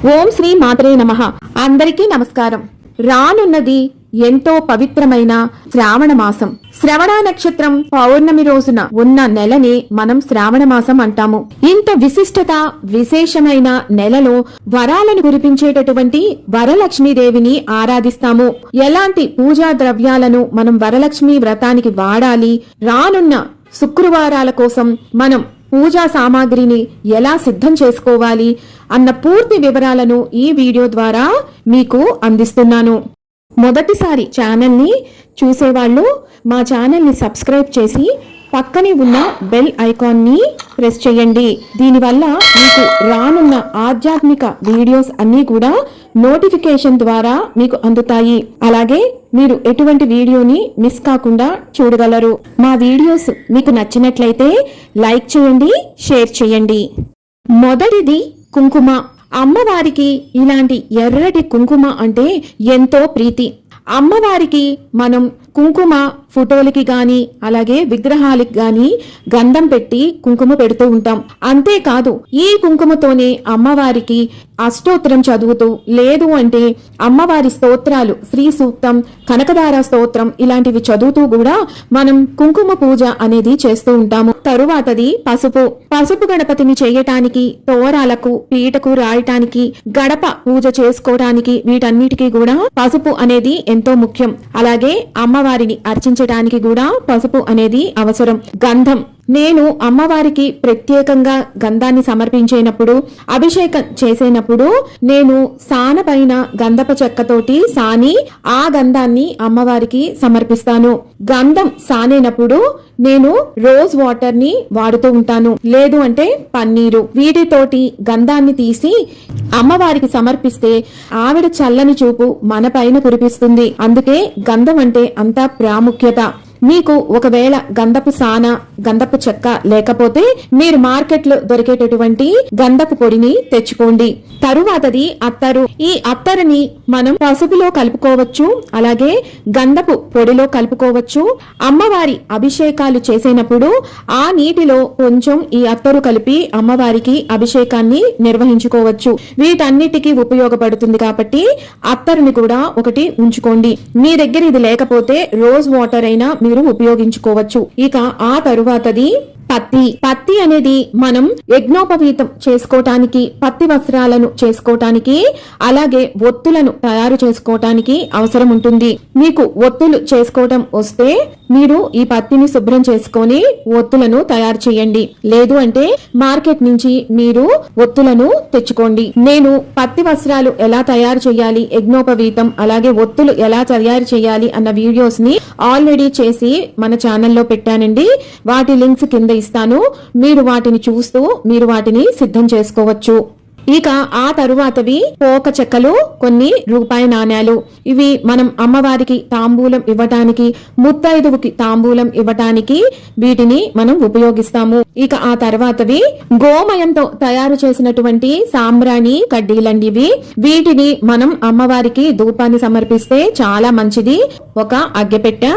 ఓం శ్రీ మాత్రే నమః. అందరికీ నమస్కారం. రానున్నది ఎంతో పవిత్రమైన శ్రావణ మాసం. శ్రవణ నక్షత్రం పౌర్ణమి రోజున ఉన్న నెలని మనం శ్రావణ మాసం అంటాము. ఇంత విశిష్టత విశేషమైన నెలలో వరాలను కురిపించేటటువంటి వరలక్ష్మీదేవిని ఆరాధిస్తాము. ఎలాంటి పూజా ద్రవ్యాలను మనం వరలక్ష్మి వ్రతానికి వాడాలి, రానున్న శుక్రవారాల కోసం మనం పూజా సామాగ్రిని ఎలా సిద్ధం చేసుకోవాలి అన్న పూర్తి వివరాలను ఈ వీడియో ద్వారా మీకు అందిస్తున్నాను. మొదటిసారి ఛానల్ని చూసేవాళ్ళు మా ఛానల్ని సబ్స్క్రైబ్ చేసి పక్కనే ఉన్న బెల్ ఐకాన్ని ప్రెస్ చేయండి. దీనివల్ల మీకు రానున్న ఆధ్యాత్మిక వీడియోస్ అన్నీ కూడా నోటిఫికేషన్ ద్వారా మీకు అందుతాయి. అలాగే మీరు ఎటువంటి వీడియోని మిస్ కాకుండా చూడగలరు. మా వీడియోస్ మీకు నచ్చినట్లయితే లైక్ చేయండి, షేర్ చేయండి. మొదటిది కుంకుమ. అమ్మవారికి ఇలాంటి ఎర్రటి కుంకుమ అంటే ఎంతో ప్రీతి. అమ్మవారికి మనం కుంకుమ ఫోటోలకి గాని అలాగే విగ్రహాలకి గాని గంధం పెట్టి కుంకుమ పెడుతూ ఉంటాం. అంతేకాదు ఈ కుంకుమతోనే అమ్మవారికి అష్టోత్తరం చదువుతూ, లేదు అంటే అమ్మవారి స్తోత్రాలు, శ్రీ సూక్తం, కనకదార స్తోత్రం ఇలాంటివి చదువుతూ కూడా మనం కుంకుమ పూజ అనేది చేస్తూ ఉంటాము. తరువాతది పసుపు. పసుపు గణపతిని చేయటానికి, తోరాలకు, పీటకు రాయటానికి, గడప పూజ చేసుకోవడానికి వీటన్నిటికీ కూడా పసుపు అనేది ఎంతో ముఖ్యం. అలాగే అమ్మవారిని అర్చించడానికి కూడా పసుపు అనేది అవసరం. గంధం. నేను అమ్మవారికి ప్రత్యేకంగా గంధాన్ని సమర్పించేటప్పుడు, అభిషేకం చేసేటప్పుడు నేను సాన పైన గంధపు చెక్కతోటి సాని ఆ గంధాన్ని అమ్మవారికి సమర్పిస్తాను. గంధం సానేటప్పుడు నేను రోజ్ వాటర్ ని వాడుతూ ఉంటాను, లేదు అంటే పన్నీరు. వీటితోటి గంధాన్ని తీసి అమ్మవారికి సమర్పిస్తే ఆవిడ చల్లని చూపు మన పైన కురిపిస్తుంది. అందుకే గంధం అంటే అంత ప్రాముఖ్యత. మీకు ఒకవేళ గంధపు సాన, గంధపు చెక్క లేకపోతే మీరు మార్కెట్ లో దొరికేటటువంటి గంధపు పొడిని తెచ్చుకోండి. తరువాతది అత్తరు. ఈ అత్తరుని మనం పసుపులో కలుపుకోవచ్చు, అలాగే గంధపు పొడిలో కలుపుకోవచ్చు. అమ్మవారి అభిషేకాలు చేసేటప్పుడు ఆ నీటిలో కొంచెం ఈ అత్తరు కలిపి అమ్మవారికి అభిషేకాన్ని నిర్వహించుకోవచ్చు. వీటన్నిటికీ ఉపయోగపడుతుంది కాబట్టి అత్తరుని కూడా ఒకటి ఉంచుకోండి. మీ దగ్గర ఇది లేకపోతే రోజ్ వాటర్ అయినా మీరు ఉపయోగించుకోవచ్చు. ఇక ఆ తరువాతది పత్తి. పత్తి అనేది మనం యజ్ఞోపవీతం చేసుకోవటానికి, పత్తి వస్త్రాలను చేసుకోవటానికి, అలాగే ఒత్తులను తయారు చేసుకోవటానికి అవసరం ఉంటుంది. మీకు ఒత్తులు చేసుకోవటం వస్తే మీరు ఈ పత్తిని శుభ్రం చేసుకొని ఒత్తులను తయారు చేయండి, లేదు అంటే మార్కెట్ నుంచి మీరు ఒత్తులను తెచ్చుకోండి. నేను పత్తి వస్త్రాలు ఎలా తయారు చేయాలి, యజ్ఞోపవీతం అలాగే ఒత్తులు ఎలా తయారు చేయాలి అన్న వీడియోస్ ని ఆల్రెడీ చేసి మన ఛానల్లో పెట్టానండి. వాటి లింక్స్ కింద ఇస్తాను. మీరు వాటిని చూస్తూ మీరు వాటిని సిద్ధం చేసుకోవచ్చు. ఇక ఆ తరువాతవి పోక చెక్కలు, కొన్ని రూపాయి నాణ్యాలు. ఇవి మనం అమ్మవారికి తాంబూలం ఇవ్వటానికి, ముత్తైదువుకి తాంబూలం ఇవ్వటానికి వీటిని మనం ఉపయోగిస్తాము. ఇక ఆ తర్వాతవి గోమయంతో తయారు చేసినటువంటి సాంబ్రాణి కడ్డీలండివి. వీటిని మనం అమ్మవారికి ధూపాన్ని సమర్పిస్తే చాలా మంచిది. ఒక అగ్గెపెట్టె.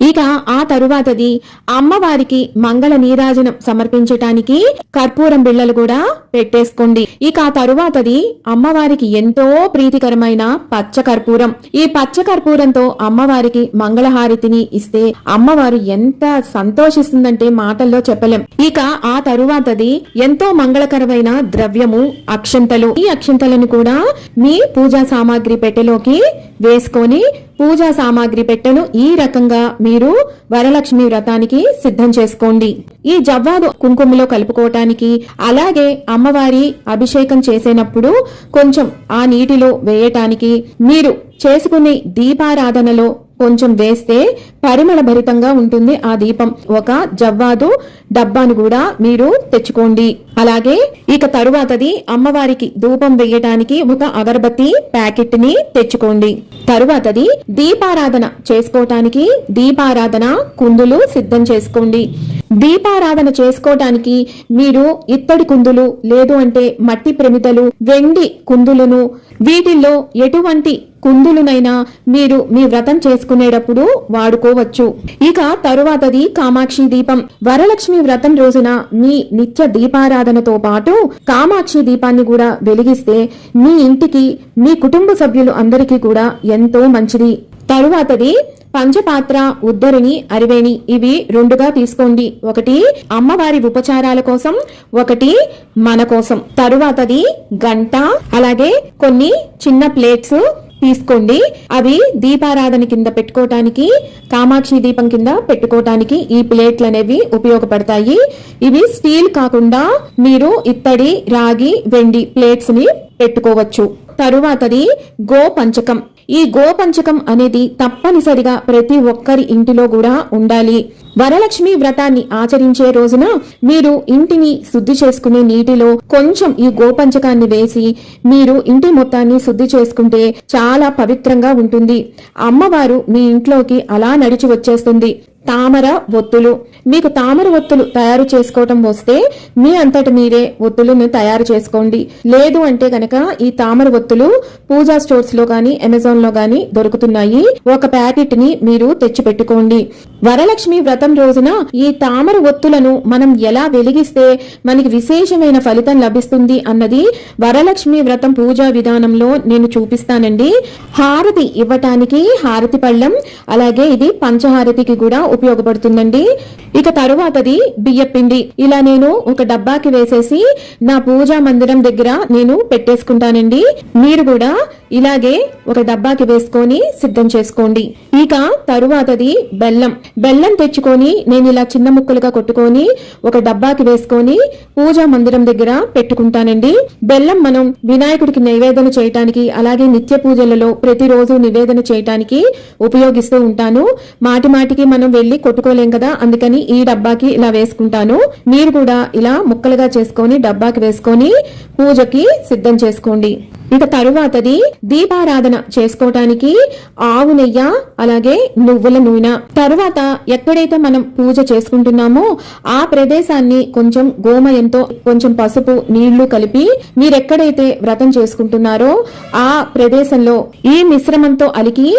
ఇక ఆ తరువాతది అమ్మవారికి మంగళ నీరాజనం సమర్పించటానికి కర్పూరం బిళ్ళలు కూడా పెట్టేసుకోండి. ఇక ఆ తరువాతది అమ్మవారికి ఎంతో ప్రీతికరమైన పచ్చ కర్పూరం. ఈ పచ్చ కర్పూరంతో అమ్మవారికి మంగళహారతిని ఇస్తే అమ్మవారు ఎంత సంతోషిస్తుందంటే మాటల్లో చెప్పలేం. ఇక ఆ తరువాతది ఎంతో మంగళకరమైన ద్రవ్యము అక్షంతలు. ఈ అక్షంతలను కూడా మీ పూజా సామాగ్రి పెట్టెలోకి వేసుకొని పూజా సామాగ్రి పెట్టెను ఈ రకంగా మీరు వరలక్ష్మి వ్రతానికి సిద్ధం చేసుకోండి. ఈ జవ్వాదు కుంకుమలో కలుపుకోవటానికి, అలాగే అమ్మవారి అభిషేకం చేసేటప్పుడు కొంచెం ఆ నీటిలో వేయటానికి, మీరు చేసుకునే దీపారాధనలో కొంచెం వేస్తే పరిమళ భరితంగా ఉంటుంది ఆ దీపం. ఒక జవ్వాదు డబ్బాను కూడా మీరు తెచ్చుకోండి. అలాగే ఇక తరువాతది అమ్మవారికి ధూపం వేయటానికి ఒక అగరబత్తి ప్యాకెట్ ని తెచ్చుకోండి. తరువాతది దీపారాధన చేసుకోవటానికి దీపారాధన కుందులు సిద్ధం చేసుకోండి. దీపారాధన చేసుకోవటానికి మీరు ఇత్తడి కుందులు, లేదు అంటే మట్టి ప్రమిదలు, వెండి కుందులను, వీటిల్లో ఎటువంటి కుందులునైనా మీరు మీ వ్రతం చేసుకునేటప్పుడు వాడుకోవచ్చు. ఇక తరువాతది కామాక్షి దీపం. వరలక్ష్మి వ్రతం రోజున మీ నిత్య దీపారాధనతో పాటు కామాక్షి దీపాన్ని కూడా వెలిగిస్తే మీ ఇంటికి, మీ కుటుంబ సభ్యులు అందరికీ కూడా ఎంతో మంచిది. తరువాతది పంచపాత్ర, ఉద్దరిని, అరివేణి. ఇవి 2గా తీసుకోండి. ఒకటి అమ్మవారి ఉపచారాల కోసం, ఒకటి మన కోసం. తరువాతది గంట, అలాగే కొన్ని చిన్న ప్లేట్స్ తీసుకోండి. అవి దీపారాధన కింద పెట్టుకోవటానికి, కామాక్షి దీపం కింద పెట్టుకోవటానికి ఈ ప్లేట్లు అనేవి ఉపయోగపడతాయి. ఇవి స్టీల్ కాకుండా మీరు ఇత్తడి, రాగి, వెండి ప్లేట్స్ ని పెట్టుకోవచ్చు. తరువాతది గోపంచకం. ఈ గోపంచకం అనేది తప్పనిసరిగా ప్రతి ఒక్కరి ఇంటిలో కూడా ఉండాలి. వరలక్ష్మి వ్రతాన్ని ఆచరించే రోజున మీరు ఇంటిని శుద్ధి చేసుకునే నీటిలో కొంచెం ఈ గోపంచకాన్ని వేసి మీరు ఇంటి మొత్తాన్ని శుద్ధి చేసుకుంటే చాలా పవిత్రంగా ఉంటుంది. అమ్మవారు మీ ఇంట్లోకి అలా నడిచి వచ్చేస్తుంది. తామర ఒత్తులు. మీకు తామర ఒత్తులు తయారు చేసుకోవటం వస్తే మీ అంతటి మీరే ఒత్తులను తయారు చేసుకోండి. లేదు అంటే గనక ఈ తామర ఒత్తులు పూజా స్టోర్స్ లో గానీ, అమెజాన్ లో గానీ దొరుకుతున్నాయి. ఒక ప్యాకెట్ ని మీరు తెచ్చి పెట్టుకోండి. వరలక్ష్మి వ్రతం రోజున ఈ తామర ఒత్తులను మనం ఎలా వెలిగిస్తే మనకి విశేషమైన ఫలితం లభిస్తుంది అన్నది వరలక్ష్మి వ్రతం పూజా విధానంలో నేను చూపిస్తానండి. హారతి ఇవ్వటానికి హారతి పళ్ళం, అలాగే ఇది పంచహారతికి కూడా ఉపయోగపడుతుందండి. ఇక తరువాతది బియ్యపిండి. ఇలా నేను ఒక డబ్బాకి వేసేసి నా పూజా మందిరం దగ్గర నేను పెట్టేసుకుంటానండి. మీరు కూడా ఇలాగే ఒక డబ్బాకి వేసుకొని సిద్ధం చేసుకోండి. ఇక తరువాతది బెల్లం. బెల్లం తెచ్చుకొని నేను ఇలా చిన్న ముక్కలుగా కొట్టుకొని ఒక డబ్బాకి వేసుకొని పూజా మందిరం దగ్గర పెట్టుకుంటానండి. బెల్లం మనం వినాయకుడికి నివేదన చేయటానికి, అలాగే నిత్య పూజలలో ప్రతిరోజు నివేదన చేయటానికి ఉపయోగిస్తూ ఉంటాను. మాటి మాటికి మనం వెళ్లి కొట్టుకోలేం కదా, అందుకని ఈ డబ్బాకి ఇలా వేసుకుంటాను. మీరు కూడా ఇలా ముక్కలుగా చేసుకొని డబ్బాకి వేసుకొని పూజకి సిద్ధం చేసుకోండి. ఇక తరువాతది దీపారాధన చేసుకోవటానికి ఆవు నెయ్యి, అలాగే నువ్వుల నూనె. తరువాత ఎక్కడైతే మనం పూజ చేసుకుంటున్నామో ఆ ప్రదేశాన్ని కొంచెం గోమయంతో, కొంచెం పసుపు, నీళ్లు కలిపి మీరెక్కడైతే వ్రతం చేసుకుంటున్నారో ఆ ప్రదేశంలో ఈ మిశ్రమంతో అలికి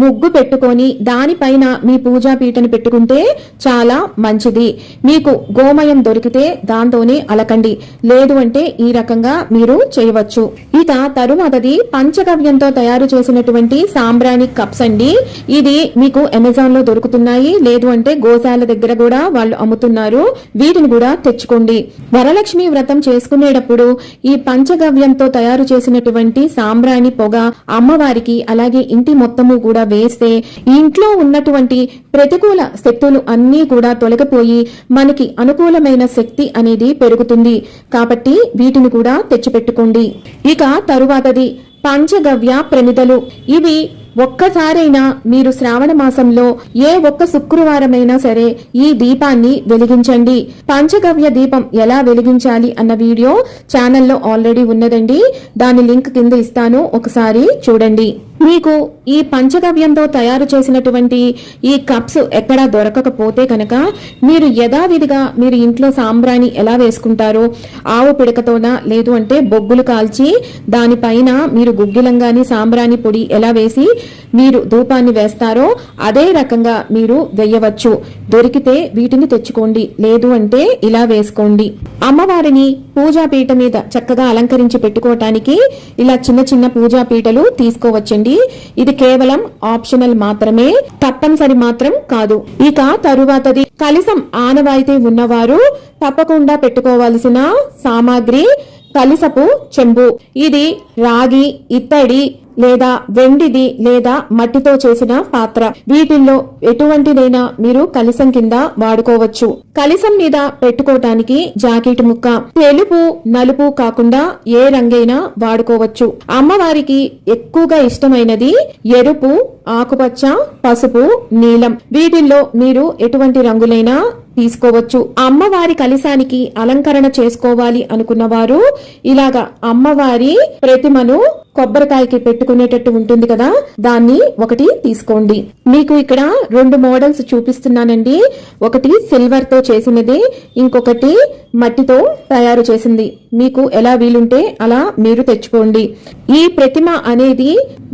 ముగ్గు పెట్టుకొని దానిపైన మీ పూజా పీటను పెట్టుకుంటే చాలా మంచిది. మీకు గోమయం దొరికితే దాంతోనే అలకండి, లేదు అంటే ఈ రకంగా మీరు చేయవచ్చు. ఇక తరువాతది పంచగవ్యంతో తయారు చేసినటువంటి సాంబ్రాణి కప్స్ అండి. ఇది మీకు అమెజాన్ లో దొరుకుతున్నాయి, లేదు అంటే గోశాల దగ్గర కూడా వాళ్ళు అమ్ముతున్నారు. వీటిని కూడా తెచ్చుకోండి. వరలక్ష్మి వ్రతం చేసుకునేటప్పుడు ఈ పంచగవ్యంతో తయారు చేసినటువంటి సాంబ్రాణి పొగ అమ్మవారికి, అలాగే ఇంటి మొత్తము కూడా వేస్తే ఇంట్లో ఉన్నటువంటి ప్రతికూల శక్తులు అన్నీ కూడా తొలగిపోయి మనకి అనుకూలమైన శక్తి అనేది పెరుగుతుంది. కాబట్టి వీటిని కూడా తెచ్చిపెట్టుకోండి. ఇక తరువాతది పంచగవ్య ప్రమిదలు. ఇవి ఒక్కసారైనా మీరు శ్రావణ మాసంలో ఏ ఒక్క శుక్రవారమైనా సరే ఈ దీపాన్ని వెలిగించండి. పంచగవ్య దీపం ఎలా వెలిగించాలి అన్న వీడియో ఛానల్లో ఆల్రెడీ ఉన్నదండి. దాని లింక్ కింద ఇస్తాను, ఒకసారి చూడండి. మీకు ఈ పంచగవ్యంతో తయారు చేసినటువంటి ఈ కప్స్ ఎక్కడా దొరకకపోతే కనుక మీరు యథావిధిగా మీరు ఇంట్లో సాంబ్రాణి ఎలా వేసుకుంటారో ఆవు పిడకతోన, లేదు అంటే బొగ్గులు కాల్చి దానిపైన మీరు గుగ్గిలంగాని సాంబ్రాణి పొడి ఎలా వేసి మీరు ధూపాన్ని వేస్తారో అదే రకంగా మీరు వేయవచ్చు. దొరికితే వీటిని తెచ్చుకోండి, లేదు అంటే ఇలా వేసుకోండి. అమ్మవారిని పూజా పీట మీద చక్కగా అలంకరించి పెట్టుకోవటానికి ఇలా చిన్న చిన్న పూజా పీటలు తీసుకోవచ్చండి. ఇది కేవలం ఆప్షనల్ మాత్రమే, తప్పనిసరి మాత్రం కాదు. ఇక తరువాతది కలశం ఆనవాయితీ ఉన్నవారు తప్పకుండా పెట్టుకోవాల్సిన సామాగ్రి కలశపు చెంబు. ఇది రాగి, ఇత్తడి లేదా వెండిది లేదా మట్టితో చేసిన పాత్ర. వీటిల్లో ఎటువంటిదైనా మీరు కలశం కింద వాడుకోవచ్చు. కలశం మీద పెట్టుకోవటానికి జాకెట్ ముక్క తెలుపు, నలుపు కాకుండా ఏ రంగైనా వాడుకోవచ్చు. అమ్మవారికి ఎక్కువగా ఇష్టమైనది ఎరుపు, ఆకుపచ్చ, పసుపు, నీలం. వీటిల్లో మీరు ఎటువంటి రంగులైనా తీసుకోవచ్చు. అమ్మవారి కలశానికి అలంకరణ చేసుకోవాలి అనుకున్న వారు ఇలాగా అమ్మవారి ప్రతిమను కొబ్బరికాయకి పెట్టుకునేటట్టు ఉంటుంది కదా, దాన్ని ఒకటి తీసుకోండి. మీకు ఇక్కడ 2 మోడల్స్ చూపిస్తున్నానండి. ఒకటి సిల్వర్ తో చేసినది, ఇంకొకటి మట్టితో తయారు చేసింది. మీకు ఎలా వీలుంటే అలా మీరు తెచ్చుకోండి. ఈ ప్రతిమ అనేది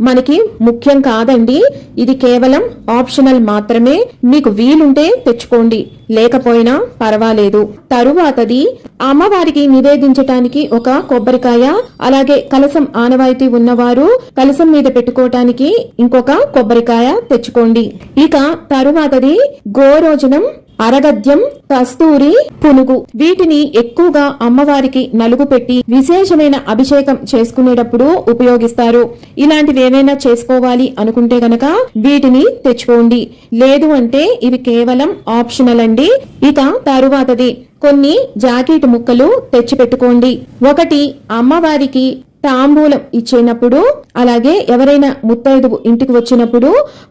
మనకి ముఖ్యం కాదండి, ఇది కేవలం ఆప్షనల్ మాత్రమే. మీకు వీలుంటే తెచ్చుకోండి, లేకపోయినా పర్వాలేదు. తరువాతది అమ్మవారికి నివేదించటానికి ఒక కొబ్బరికాయ, అలాగే కలసం ఆనవాయితీ ఉన్నవారు కలసం మీద పెట్టుకోవటానికి ఇంకొక కొబ్బరికాయ తెచ్చుకోండి. ఇక తరువాతది గోరోజనం, అరగద్యం, కస్తూరి, పునుగు. వీటిని ఎక్కువగా అమ్మవారికి నలుగు పెట్టి విశేషమైన అభిషేకం చేసుకునేటప్పుడు ఉపయోగిస్తారు. ఇలాంటివి ఏమైనా చేసుకోవాలి అనుకుంటే గనక వీటిని తెచ్చుకోండి, లేదు అంటే ఇవి కేవలం ఆప్షనల్ అండి. ఇక తరువాతది కొన్ని జాకెట్ ముక్కలు తెచ్చి పెట్టుకోండి. ఒకటి అమ్మవారికి తాంబూలం ఇచ్చేటప్పుడు, అలాగే ఎవరైనా ముత్తైదువు ఇంటికి వచ్చినప్పుడు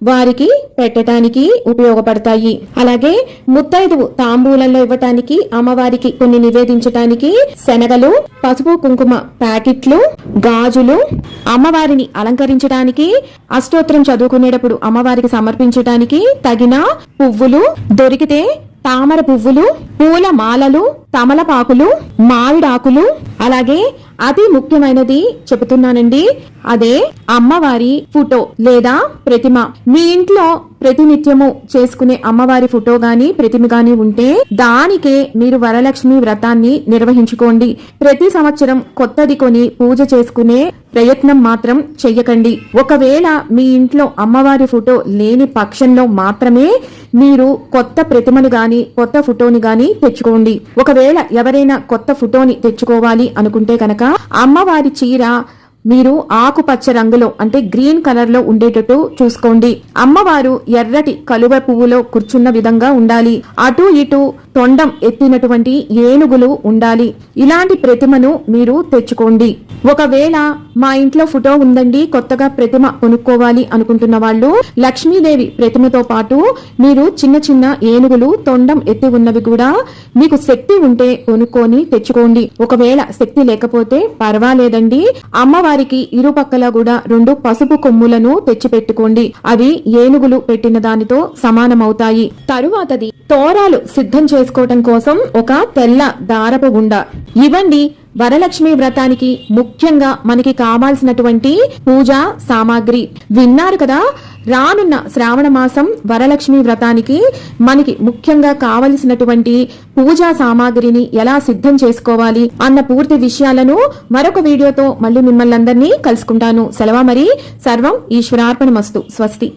వారికి పెట్టడానికి ఉపయోగపడతాయి. అలాగే ముత్తైదువు తాంబూలంలో ఇవ్వటానికి, అమ్మవారికి కొన్ని నివేదించటానికి శనగలు, పసుపు కుంకుమ ప్యాకెట్లు, గాజులు, అమ్మవారిని అలంకరించడానికి, అష్టోత్తరం చదువుకునేటప్పుడు అమ్మవారికి సమర్పించడానికి తగిన పువ్వులు, దొరికితే తామర పువ్వులు, పూల మాలలు, తమలపాకులు, మామిడాకులు, అలాగే అతి ముఖ్యమైనది చెబుతున్నానండి, అదే అమ్మవారి ఫోటో లేదా ప్రతిమ. మీ ఇంట్లో ప్రతినిత్యము చేసుకునే అమ్మవారి ఫోటో గాని ప్రతిమ గాని ఉంటే దానికే మీరు వరలక్ష్మి వ్రతాన్ని నిర్వహించుకోండి. ప్రతి సంవత్సరం కొత్తది కొని పూజ చేసుకునే ప్రయత్నం మాత్రం చెయ్యకండి. ఒకవేళ మీ ఇంట్లో అమ్మవారి ఫోటో లేని పక్షంలో మాత్రమే మీరు కొత్త ప్రతిమను గాని కొత్త ఫోటోని గాని తెచ్చుకోండి. ఒకవేళ ఎవరైనా కొత్త ఫోటోని తెచ్చుకోవాలి అనుకుంటే కనుక అమ్మవారి చీర మీరు ఆకుపచ్చ రంగులో అంటే గ్రీన్ కలర్ లో ఉండేటట్టు చూసుకోండి. అమ్మవారు ఎర్రటి కలువ పువ్వులో కూర్చున్న విధంగా ఉండాలి. అటు ఇటు తొండం ఎత్తినటువంటి ఏనుగులు ఉండాలి. ఇలాంటి ప్రతిమను మీరు తెచ్చుకోండి. ఒకవేళ మా ఇంట్లో ఫోటో ఉందండి, కొత్తగా ప్రతిమ కొనుక్కోవాలి అనుకుంటున్న వాళ్ళు లక్ష్మీదేవి ప్రతిమతో పాటు మీరు చిన్న చిన్న ఏనుగులు తొండం ఎత్తి ఉన్నవి కూడా మీకు శక్తి ఉంటే కొనుక్కొని తెచ్చుకోండి. ఒకవేళ శక్తి లేకపోతే పర్వాలేదండి, అమ్మవారికి ఇరుపక్కల కూడా 2 పసుపు కొమ్ములను తెచ్చి పెట్టుకోండి. అవి ఏనుగులు పెట్టిన దానితో సమానమవుతాయి. తరువాతది తోరాలు సిద్ధం చేసుకోవటం కోసం ఒక తెల్ల దారపు గుండ ఇవ్వండి. వరలక్ష్మి వ్రతానికి ముఖ్యంగా మనకి కావాల్సినటువంటి పూజా సామాగ్రి విన్నారు కదా. రానున్న శ్రావణ మాసం వరలక్ష్మి వ్రతానికి మనకి ముఖ్యంగా కావలసినటువంటి పూజా సామాగ్రిని ఎలా సిద్ధం చేసుకోవాలి అన్న పూర్తి విషయాలను మరొక వీడియోతో మళ్ళీ మిమ్మల్ని అందరినీ కలుసుకుంటాను. సెలవు మరి. సర్వం ఈశ్వరార్పణమస్తు. స్వస్తి.